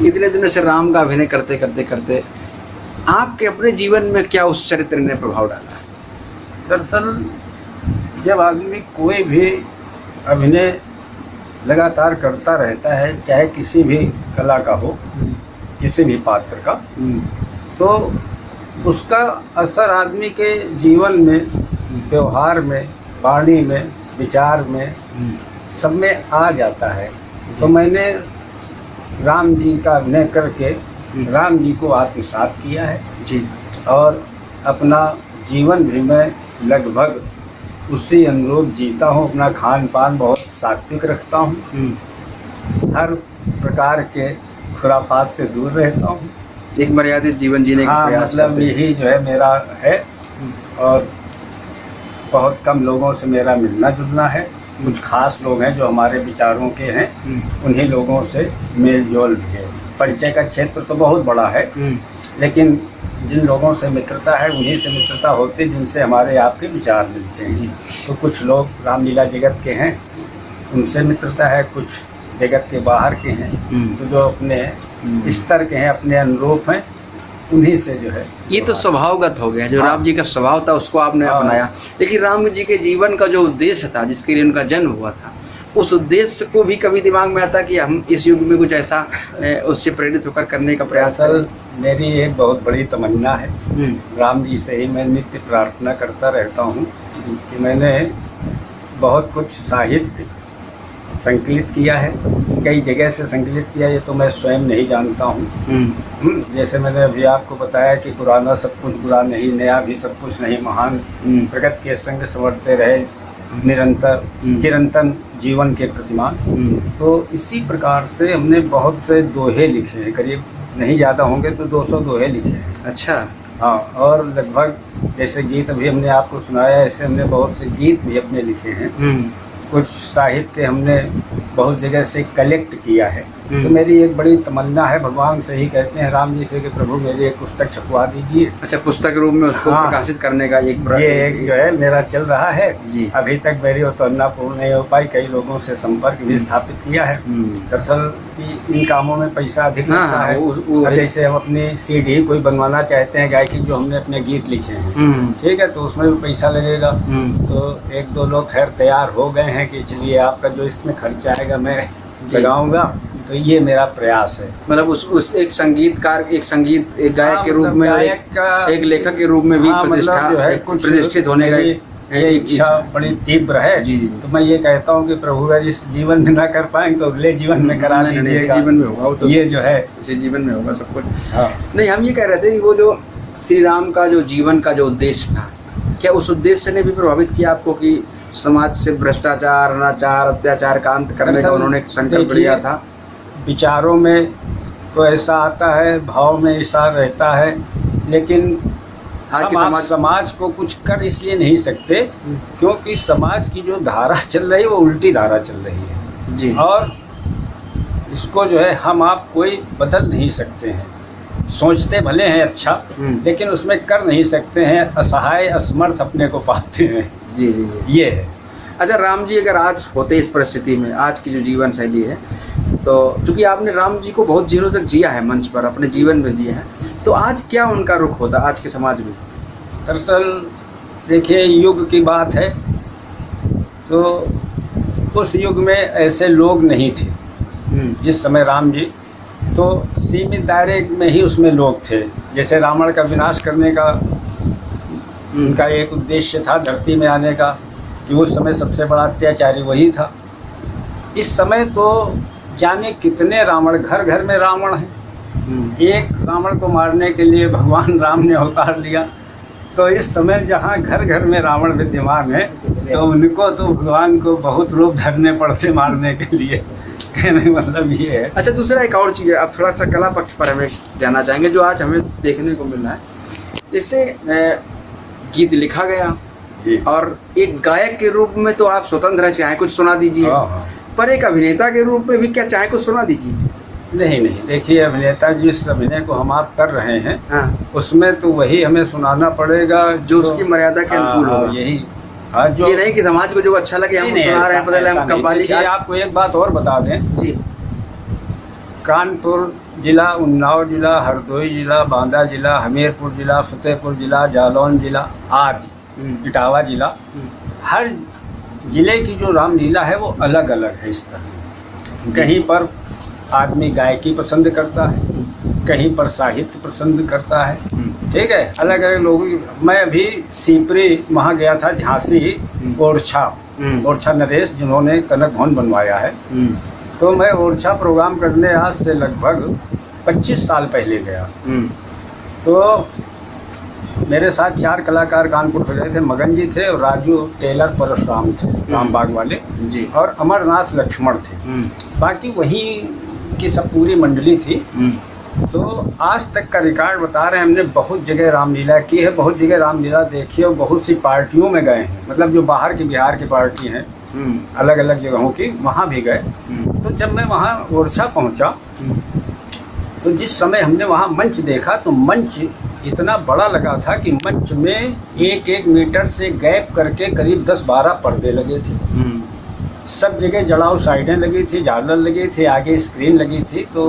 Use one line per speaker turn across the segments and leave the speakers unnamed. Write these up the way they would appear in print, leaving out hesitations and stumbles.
इतने दिनों से राम का अभिनय करते करते करते आपके अपने जीवन में क्या उस चरित्र ने प्रभाव डाला?
दरअसल जब आदमी कोई भी अभिनय लगातार करता रहता है, चाहे किसी भी कला का हो, किसी भी पात्र का, तो उसका असर आदमी के जीवन में, व्यवहार में, वाणी में, विचार में, सब में आ जाता है। तो मैंने राम जी का अभिनय करके राम जी को आत्मसात किया है
जी, और
अपना जीवन भी मैं लगभग उसी अनुरूप जीता हूँ। अपना खान पान बहुत सात्विक रखता हूँ, हर प्रकार के खुराफात से दूर रहता हूँ,
एक मर्यादित जीवन जीने का प्रयास
मतलब
करते हैं।
यही जो है मेरा है। और बहुत कम लोगों से मेरा मिलना जुलना है। कुछ खास लोग हैं जो हमारे विचारों के हैं, उन्हीं लोगों से मेल जोल भी है। परिचय का क्षेत्र तो बहुत बड़ा है, लेकिन जिन लोगों से मित्रता है उन्हीं से मित्रता होती है जिनसे हमारे आपके विचार मिलते हैं। तो कुछ लोग रामलीला जगत के हैं, उनसे मित्रता है, कुछ जगत के बाहर के हैं, तो जो अपने स्तर के हैं, अपने अनुरूप हैं, उन्हीं से जो है।
ये तो स्वभावगत हो गया, जो राम जी का स्वभाव था उसको आपने अपनाया। लेकिन राम जी के जीवन का जो उद्देश्य था, जिसके लिए उनका जन्म हुआ था, उस उद्देश्य को भी कभी दिमाग में आता कि हम इस युग में कुछ ऐसा उससे प्रेरित होकर करने का प्रयास करें?
मेरी एक बहुत बड़ी तमन्ना है, राम जी से ही मैं नित्य प्रार्थना करता रहता हूँ कि मैंने बहुत कुछ साहित्य संकलित किया है, कई जगह से संकलित किया, ये तो मैं स्वयं नहीं जानता हूँ। जैसे मैंने अभी आपको बताया कि पुराना सब कुछ बुरा नहीं, नया भी सब कुछ नहीं, महान प्रगति के संग संवरते रहे निरंतर चिरंतन जीवन के प्रतिमान। तो इसी प्रकार से हमने बहुत से दोहे लिखे हैं, करीब नहीं ज़्यादा होंगे तो 200 दोहे लिखे हैं।
अच्छा।
हाँ, और लगभग जैसे गीत अभी हमने आपको सुनाया, ऐसे हमने बहुत से गीत भी अपने लिखे हैं। कुछ साहित्य हमने बहुत जगह से कलेक्ट किया है। तो मेरी एक बड़ी तमन्ना है, भगवान से ही कहते हैं राम जी से कि प्रभु मेरी एक पुस्तक छपवा दीजिए।
अच्छा, पुस्तक रूप में उसको प्रकाशित करने का ये
एक जो है मेरा चल रहा है
जी।
अभी तक मेरी वो तमन्ना पूर्ण नहीं हो पाई, कई लोगों से संपर्क भी स्थापित किया है। दरअसल कि इन कामों में पैसा अधिक लगता है। जैसे हम अपनी सीडी कोई बनवाना चाहते हैं गायकी, जो हमने अपने गीत लिखे हैं, ठीक है, तो उसमें भी पैसा लगेगा। तो एक दो लोग खैर तैयार हो गए हैं कि चलिए आपका जो इसमें खर्चा आएगा मैं लगाऊंगा। तो ये मेरा प्रयास है,
मतलब उस एक संगीतकार, एक गायक के रूप में, एक लेखक के रूप में भी प्रतिष्ठित होने का
ये इच्छा बड़ी तीव्र है। तो मैं ये कहता हूँ कि प्रभु अगर इस जीवन में ना कर पाएंगे तो अगले जीवन में करा दीजिएगा।
जीवन में होगा तो
ये जो है
इसी जीवन में होगा सब कुछ। नहीं, हम ये कह रहे थे कि वो जो श्री राम का जो जीवन का जो उद्देश्य था, क्या उस उद्देश्य ने भी प्रभावित किया आपको कि समाज से भ्रष्टाचार, अनाचार, अत्याचार का अंत करने का उन्होंने संकल्प लिया था?
विचारों में तो ऐसा आता है, भाव में ऐसा रहता है, लेकिन हम समाज को कुछ कर इसलिए नहीं सकते क्योंकि समाज की जो धारा चल रही है वो उल्टी धारा चल रही है जी। और इसको जो है हम आप कोई बदल नहीं सकते हैं। सोचते भले हैं अच्छा, लेकिन उसमें कर नहीं सकते हैं, असहाय असमर्थ अपने को पाते हैं
जी, जी, जी।
ये है।
अच्छा, राम जी अगर आज होते इस परिस्थिति में, आज की जो जीवन शैली है, तो चूंकि आपने राम जी को बहुत दिनों तक जिया है, मंच पर अपने जीवन में जिया है, तो आज क्या उनका रुख होता आज के समाज में?
दरअसल देखिए, युग की बात है, तो उस युग में ऐसे लोग नहीं थे जिस समय राम जी, तो सीमित दायरे में ही उसमें लोग थे। जैसे रावण का विनाश करने का उनका एक उद्देश्य था, धरती में आने का, कि उस समय सबसे बड़ा अत्याचारी वही था। इस समय तो जाने कितने रावण, घर घर में रावण हैं। एक रावण को मारने के लिए भगवान राम ने अवतार लिया। तो इस समय जहाँ घर घर में रावण विद्यमान है, तो उनको तो भगवान को बहुत रूप धरने पड़ते मारने के लिए। कहने मतलब ये है।
अच्छा, दूसरा एक और चीज़ है, अब थोड़ा सा कला पक्ष पर हमें जाना चाहेंगे, जो आज हमें देखने को मिल रहा है। जैसे गीत लिखा गया और एक गायक के रूप में तो आप स्वतंत्र है, चाहे कुछ सुना दीजिए, पर एक अभिनेता के रूप में भी क्या चाहे कुछ सुना दीजिए?
नहीं, देखिए, अभिनेता जिस अभिनय को हम आप कर रहे हैं उसमें तो वही हमें सुनाना पड़ेगा जो
उसकी मर्यादा के अनुकूल होगा।
यही
जो ये नहीं कि समाज को जो अच्छा लगे हम सुना रहे हैं, बदले हम कव्वाली।
आपको एक बात और बता दें जी, कानपुर जिला, उन्नाव जिला, हरदोई जिला, बांदा जिला, हमीरपुर जिला, फतेहपुर जिला, जालौन जिला आदि, इटावा जिला, हर जिले की जो रामलीला है वो अलग अलग है। इस तरह कहीं पर आदमी गायकी पसंद करता है, कहीं पर साहित्य पसंद करता है, ठीक है, अलग अलग लोगों की। मैं अभी सीपरी वहाँ गया था, झांसी, ओरछा नरेश जिन्होंने कनक भवन बनवाया है, तो मैं ओरछा प्रोग्राम करने आज से लगभग 25 साल पहले गया। तो मेरे साथ 4 कलाकार कानपुर से गए थे। मगन जी थे और राजू टेलर परशुराम थे, रामबाग वाले जी, और अमरनाथ लक्ष्मण थे। बाकी वहीं की सब पूरी मंडली थी। तो आज तक का रिकॉर्ड बता रहे हैं, हमने बहुत जगह रामलीला की है, बहुत जगह रामलीला देखी है और बहुत सी पार्टियों में गए हैं, मतलब जो बाहर की, बिहार की पार्टी हैं, अलग अलग जगहों की, वहाँ भी गए। तो जब मैं वहाँ ओरछा पहुँचा तो जिस समय हमने वहाँ मंच देखा तो मंच इतना बड़ा लगा था कि मंच में 1-1 मीटर से गैप करके करीब 10-12 पर्दे लगे थे। सब जगह जड़ाऊ साइडें लगी थी, झालर लगी थी, आगे स्क्रीन लगी थी। तो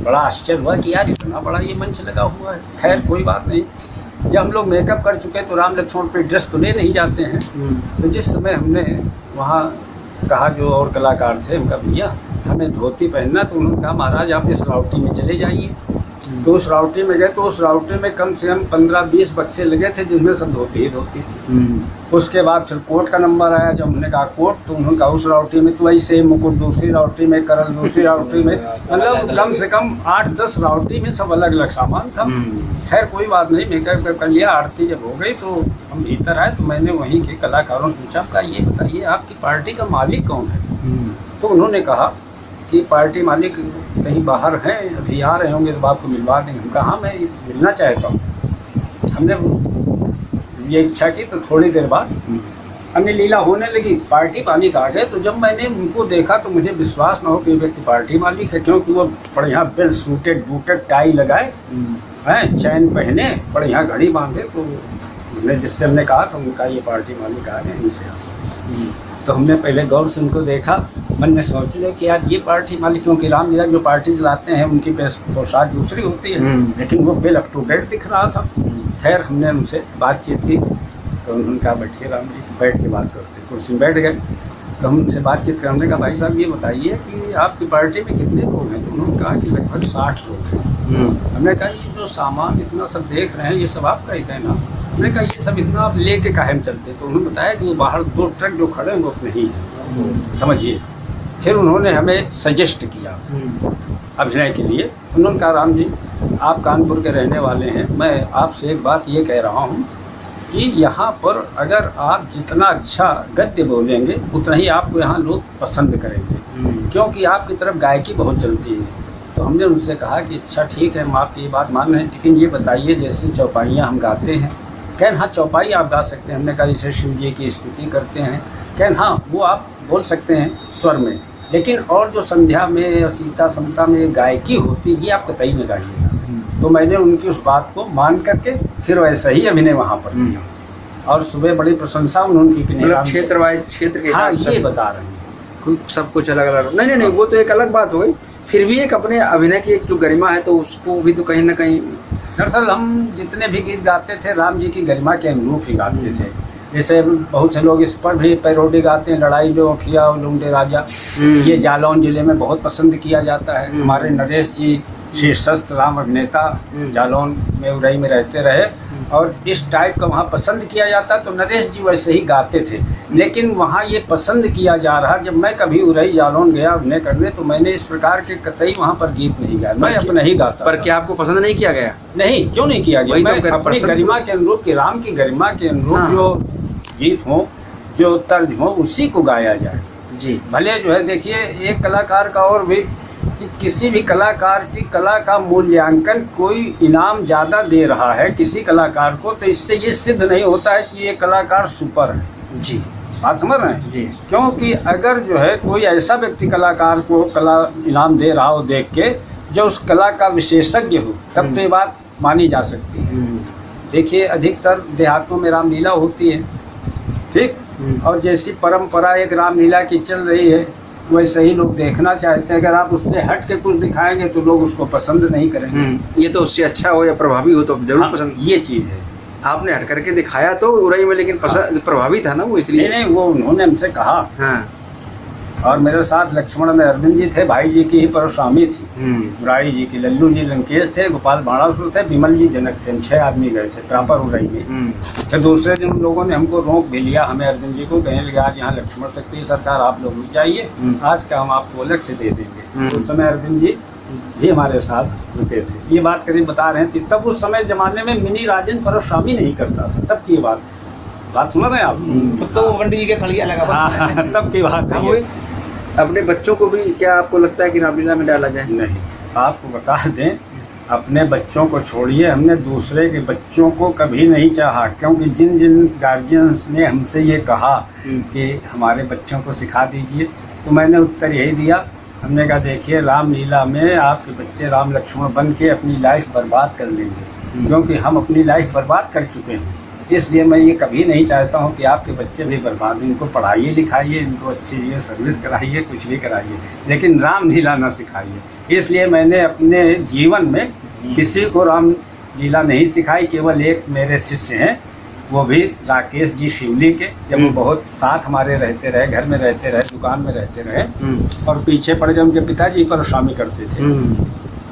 बड़ा आश्चर्य हुआ कि यार इतना बड़ा ये मंच लगा हुआ है। खैर कोई बात नहीं, जब हम लोग मेकअप कर चुके तो राम लक्ष्मण पे ड्रेस तो ले नहीं जाते हैं। तो जिस समय हमने वहाँ कहा, जो और कलाकार थे, उनका भैया हमें धोती पहनना, तो उन्होंने कहा महाराज आप इस राउटी में चले जाइए। तो उस राउटी में गए तो उस राउटी में कम से कम 15-20 बक्से लगे थे जिनमें सब धोती ही धोती थी। उसके बाद फिर कोट का नंबर आया। जब हमने कहा कोट, तो उन्होंने कहा उस राउटी में तो ऐसे मुकुट, दूसरी राउटी में करल, दूसरी राउटी में, मतलब कम से कम 8-10 राउटी में सब अलग अलग सामान था। खैर कोई बात नहीं, मेकअप कर लिया। आरती जब हो गई तो हम भीतर आए तो मैंने वहीं के कलाकारों से पूछा, कहा ये बताइए आपकी पार्टी का मालिक कौन है? तो उन्होंने कहा कि पार्टी मालिक कहीं बाहर हैं, अभी आ रहे होंगे तो आपको मिलवा देंगे। हम कहा मैं मिलना चाहता हूँ। हमने ये इच्छा की तो थोड़ी देर बाद हमने लीला होने लगी, पार्टी मालिक आ गए। तो जब मैंने उनको देखा तो मुझे विश्वास न हो कि व्यक्ति पार्टी मालिक है, क्योंकि वो बढ़िया वेल सूटेड बूटेड टाई लगाए हैं, चैन पहने, बढ़िया घड़ी बांधे। तो हमने जिससे हमने कहा तो उनका ये पार्टी मालिक आ गए, इनसे। तो हमने पहले गौर से उनको देखा, मन में सोच लिया कि यार ये पार्टी मालिक, क्योंकि रामलीला जो पार्टी चलाते हैं उनकी पोशाक दूसरी होती है, लेकिन वो वेल अप टू डेट दिख रहा था। खैर हमने उनसे बातचीत की तो उन्होंने कहा बैठिए राम जी, बैठ के बात करते। कुर्सी में बैठ गए तो हम उनसे बातचीत करने का, भाई साहब ये बताइए कि आपकी पार्टी में कितने लोग हैं? तो उन्होंने कहा कि लगभग 60 लोग हैं। हमने कहा ये जो सामान इतना सब देख रहे हैं ये सब आपका ही कहना? हमने कहा ये सब इतना आप लेके काहे में चलते? तो उन्होंने बताया कि वो बाहर 2 ट्रक जो खड़े हैं वो अपने ही हैं, समझिए। फिर उन्होंने हमें सजेस्ट किया अभिनय के लिए। उन्होंने कहा राम जी आप कानपुर के रहने वाले हैं, मैं आपसे एक बात ये कह रहा हूँ कि यहाँ पर अगर आप जितना अच्छा गद्य बोलेंगे उतना ही आपको यहाँ लोग पसंद करेंगे, क्योंकि आपकी तरफ गायकी बहुत चलती है। तो हमने उनसे कहा कि अच्छा ठीक है, हम आपकी ये बात मान रहे हैं, लेकिन ये बताइए जैसे चौपाइयाँ हम गाते हैं, कहन हाँ चौपाई आप गा सकते हैं। हमने कहा जैसे शिव जी की स्तुति करते हैं, कहन हाँ वो आप बोल सकते हैं स्वर में, लेकिन और जो संध्या में या सीता समता में गायकी होती है ये आप कतई में गाइएगा। तो मैंने उनकी उस बात को मान करके फिर वैसा ही अभिनय वहाँ पर किया, और सुबह बड़ी प्रशंसा उन्होंने की।
मतलब क्षेत्र वाइज, क्षेत्र के
हाँ
हिसाब से
ये बता रहे हैं,
सब कुछ अलग अलग। नहीं, वो तो एक अलग बात हो गई। फिर भी एक अपने अभिनय की एक जो गरिमा है तो उसको भी तो कहीं ना कहीं,
दरअसल हम जितने भी गीत गाते थे राम जी की गरिमा के अनुरूप ही गाते थे। जैसे बहुत से लोग इस पर भी पैरोडी गाते हैं, लड़ाई जो किया और लुंडे राजा, ये जालौन जिले में बहुत पसंद किया जाता है। हमारे नरेश जी शीर्षस्थ राम अभिनेता जालौन में, उरई में रहते रहे, और इस टाइप का वहाँ पसंद किया जाता, तो नरेश जी वैसे ही गाते थे। लेकिन वहाँ ये पसंद किया जा रहा, जब मैं कभी उरई जालौन गया अभिनय करने तो मैंने इस प्रकार के कतई वहाँ पर गीत नहीं गाया, मैं अपना ही गाता।
पर क्या आपको पसंद नहीं किया गया?
नहीं, क्यों नहीं किया गया? मैं अपनी गरिमा के अनुरूप, कि राम की गरिमा के अनुरूप जो गीत हो, जो तर्ज हो, उसी को गाया जाए जी। भले जो है देखिए, एक कलाकार का और भी कि किसी भी कलाकार की कला का मूल्यांकन कोई इनाम ज़्यादा दे रहा है किसी कलाकार को, तो इससे ये सिद्ध नहीं होता है कि ये कलाकार सुपर है जी। बात समझ रहे हैं जी? क्योंकि अगर जो है कोई ऐसा व्यक्ति कलाकार को कला इनाम दे रहा हो देख के, जो उस कला का विशेषज्ञ हो, तब तो ये बात मानी जा सकती है। देखिए अधिकतर देहातों में रामलीला होती है, ठीक, और जैसी परंपरा एक रामलीला की चल रही है, वैसे ही लोग देखना चाहते हैं। अगर आप उससे हट के कुछ दिखाएंगे तो लोग उसको पसंद नहीं करेंगे।
ये तो उससे अच्छा हो या प्रभावी हो तो जरूर पसंद।
ये चीज़ है।
आपने हट करके दिखाया तो उड़ाई में, लेकिन प्रभावी था ना वो, इसलिए।
नहीं, वो उन्होंने हमसे कहा।
हाँ।
और मेरे साथ लक्ष्मण में अरविंद जी थे, भाई जी की ही परशुरामी थी, मुरारी जी की, लल्लू जी लंकेश थे, गोपाल बाणासुर थे, विमल जी जनक थे। 6 आदमी गए थे प्रॉपर उड़ाई में। फिर दूसरे दिन उन लोगों ने हमको रोक भी लिया, हमें अरविंद जी को, कहने लगे आज यहाँ लक्ष्मण शक्ति है सरकार, आप लोग भी जाइए, आज का हम आपको अलग से दे देंगे। उस समय अरविंद जी भी हमारे साथ रुके थे। ये बात करीब बता रहे हैं। तब उस समय जमाने में मिनी राजन परशुरामी नहीं करता था, तब की बात सुन रहे हैं आप?
तो पंडित जी के फलिया लगा।
हाँ, तब की बात है।
अपने बच्चों को भी क्या आपको लगता है कि रामलीला में डाला जाए?
नहीं, आपको बता दें, अपने बच्चों को छोड़िए, हमने दूसरे के बच्चों को कभी नहीं चाहा, क्योंकि जिन जिन गार्जियंस ने हमसे ये कहा कि हमारे बच्चों को सिखा दीजिए, तो मैंने उत्तर यही दिया, हमने कहा देखिए रामलीला में आपके बच्चे राम लक्ष्मण बन के अपनी लाइफ बर्बाद कर लेंगे, क्योंकि हम अपनी लाइफ बर्बाद कर चुके हैं। इसलिए मैं ये कभी नहीं चाहता हूँ कि आपके बच्चे भी बर्बाद, इनको पढ़ाइए लिखाइए, इनको अच्छी ये सर्विस कराइए, कुछ भी कराइए, लेकिन रामलीला ना सिखाइए। इसलिए मैंने अपने जीवन में किसी को रामलीला नहीं सिखाई। केवल एक मेरे शिष्य हैं, वो भी राकेश जी शिवली के, जब वो बहुत साथ हमारे रहते रहे, घर में रहते रहे, दुकान में रहते रहे, और पीछे पड़ गए उनके पिताजी परशुरामी करते थे।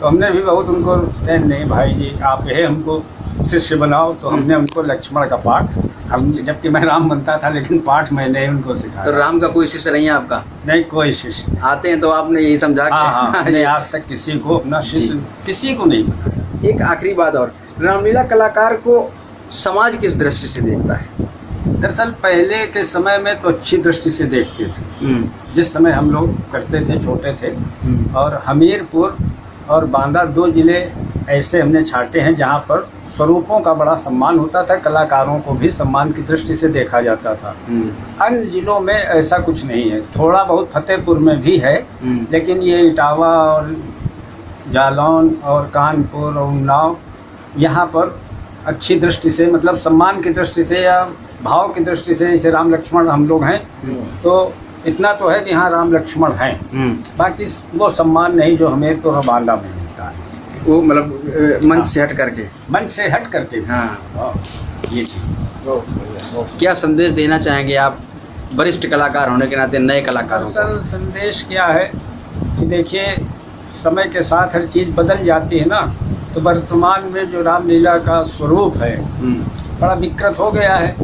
तो हमने भी बहुत उनको नहीं भाई जी आप ये हमको शिष्य बनाओ, तो हमने उनको लक्ष्मण का पाठ, हम जबकि मैं राम बनता था, लेकिन पाठ मैंने उनको सिखाया।
तो राम का कोई शिष्य नहीं है आपका?
नहीं, कोई शिष्य।
आते हैं तो आपने यही समझा के?
हाँ, मैंने आज तक किसी को अपना शिष्य किसी को नहीं बनाया।
एक आखिरी बात और, रामलीला कलाकार को समाज किस दृष्टि से देखता है?
दरअसल पहले के समय में तो अच्छी दृष्टि से देखते थे। जिस समय हम लोग करते थे, छोटे थे, और हमीरपुर और बांदा 2 जिले ऐसे हमने छाटे हैं जहाँ पर स्वरूपों का बड़ा सम्मान होता था, कलाकारों को भी सम्मान की दृष्टि से देखा जाता था। अन्य जिलों में ऐसा कुछ नहीं है। थोड़ा बहुत फतेहपुर में भी है, लेकिन ये इटावा और जालौन और कानपुर और उन्नाव, यहाँ पर अच्छी दृष्टि से, मतलब सम्मान की दृष्टि से या भाव की दृष्टि से, जैसे राम लक्ष्मण हम लोग हैं, तो इतना तो है कि हाँ राम लक्ष्मण हैं, बाकी वो सम्मान नहीं जो हमीरपुर और बांदा में मिलता है।
वो मतलब मंच से हट करके?
मंच से हट करके।
हाँ,
ये चीज़।
क्या संदेश देना चाहेंगे आप वरिष्ठ कलाकार होने के नाते नए कलाकारों को?
सर संदेश क्या है कि देखिए, समय के साथ हर चीज़ बदल जाती है ना, तो वर्तमान में जो रामलीला का स्वरूप है बड़ा विकृत हो गया है।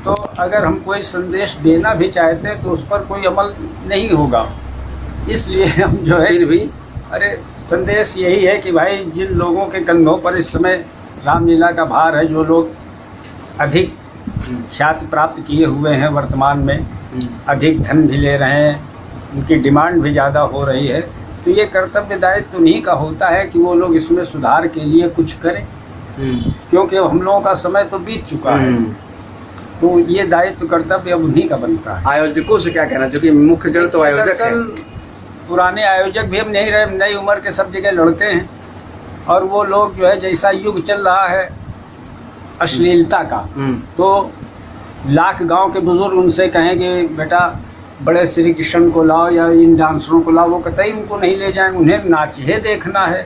तो अगर हम कोई संदेश देना भी चाहते हैं तो उस पर कोई अमल नहीं होगा। इसलिए हम जो है,
फिर भी
अरे संदेश यही है कि भाई जिन लोगों के कंधों पर इस समय रामलीला का भार है, जो लोग अधिक ख्याति प्राप्त किए हुए हैं, वर्तमान में अधिक धन भी ले रहे हैं, उनकी डिमांड भी ज़्यादा हो रही है, तो ये कर्तव्य दायित्व उन्हीं का होता है कि वो लोग इसमें सुधार के लिए कुछ करें, क्योंकि अब हम लोगों का समय तो बीत चुका है। तो ये दायित्व कर्तव्य अब उन्हीं का बनता है।
आयोजकों से क्या कहना, जो कि मुख्य जड़ तो आयोजक है?
पुराने आयोजक भी हम नहीं रहे, नई उम्र के सब जगह लड़ते हैं, और वो लोग जो है, जैसा युग चल रहा है अश्लीलता का, तो लाख गांव के बुजुर्ग उनसे कहेंगे बेटा बड़े श्री कृष्ण को लाओ या इन डांसरों को लाओ, वो कतई उनको नहीं ले जाएंगे, उन्हें नाचिए देखना है,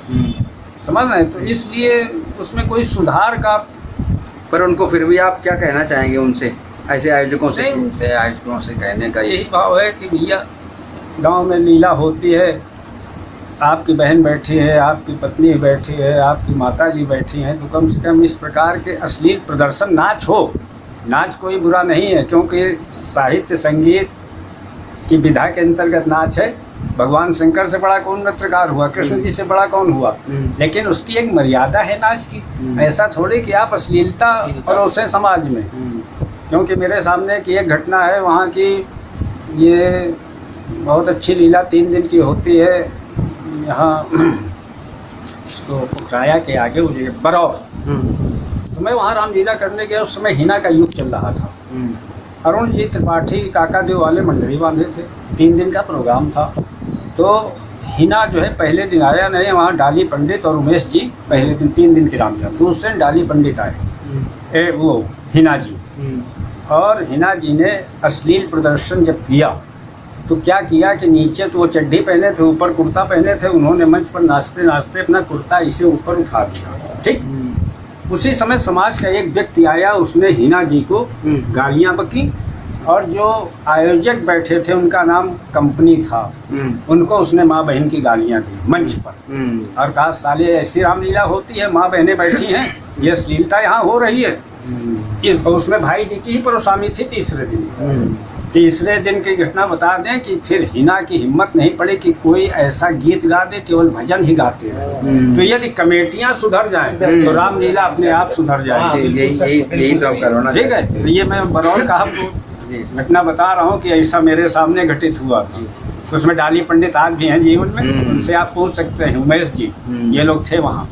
समझ रहे हैं? तो इसलिए उसमें कोई सुधार का।
पर उनको फिर भी आप क्या कहना चाहेंगे उनसे, ऐसे आयोजकों से?
नहीं, उनसे आयोजकों से कहने का यही भाव है कि भैया गांव में लीला होती है, आपकी बहन बैठी है, आपकी पत्नी बैठी है, आपकी माताजी बैठी हैं, तो कम से कम इस प्रकार के अश्लील प्रदर्शन, नाच हो, नाच कोई बुरा नहीं है, क्योंकि साहित्य संगीत की विधा के अंतर्गत नाच है। भगवान शंकर से बड़ा कौन नृत्यकार हुआ, कृष्ण जी से बड़ा कौन हुआ, लेकिन उसकी एक मर्यादा है नाच की। ऐसा थोड़ी कि आप अश्लीलता परोसें समाज में। क्योंकि मेरे सामने की एक घटना है, वहाँ की ये बहुत अच्छी लीला 3 दिन की होती है यहाँ तो पुखराया के आगे वो जगह बरौर। तो मैं वहाँ रामलीला करने गया, उस समय हिना का युग चल रहा था। अरुण जी त्रिपाठी काका देव वाले मंडली बांधे थे, 3 दिन का प्रोग्राम था। तो हिना जो है पहले दिन आया नहीं, वहाँ डाली पंडित और उमेश जी पहले दिन 3 दिन की रामलीला, दूसरे दिन डाली पंडित आए, वो हिना जी। और हिना जी ने अश्लील प्रदर्शन जब किया तो क्या किया कि नीचे तो वो चड्ढी पहने थे, ऊपर कुर्ता पहने थे, उन्होंने मंच पर नाचते नाचते अपना कुर्ता इसे ऊपर उठा दिया। ठीक उसी समय समाज का एक व्यक्ति आया, उसने हिना जी को गालियां बकी, और जो आयोजक बैठे थे उनका नाम कंपनी था, उनको उसने माँ बहन की गालियां दी मंच पर, और कहा साले ऐसी रामलीला होती है, माँ बहनें बैठी हैं, ये अश्लीलता यहाँ हो रही है। उसमें भाई जी की ही परेशानी थी। तीसरे दिन की घटना बता दें कि फिर हिना की हिम्मत नहीं पड़ी कि कोई ऐसा गीत गा दे, केवल भजन ही गाते हैं। तो यदि कमेटियां सुधर जाएं तो रामलीला अपने आप सुधर जाएगी।
यही तो करना।
ठीक है, तो ये मैं बरौर का आपको घटना बता रहा हूँ कि ऐसा मेरे सामने घटित हुआ। तो उसमें डाली पंडित आज भी हैं जीवन में, उनसे आप पूछ सकते हैं, उमेश जी, ये लोग थे वहाँ।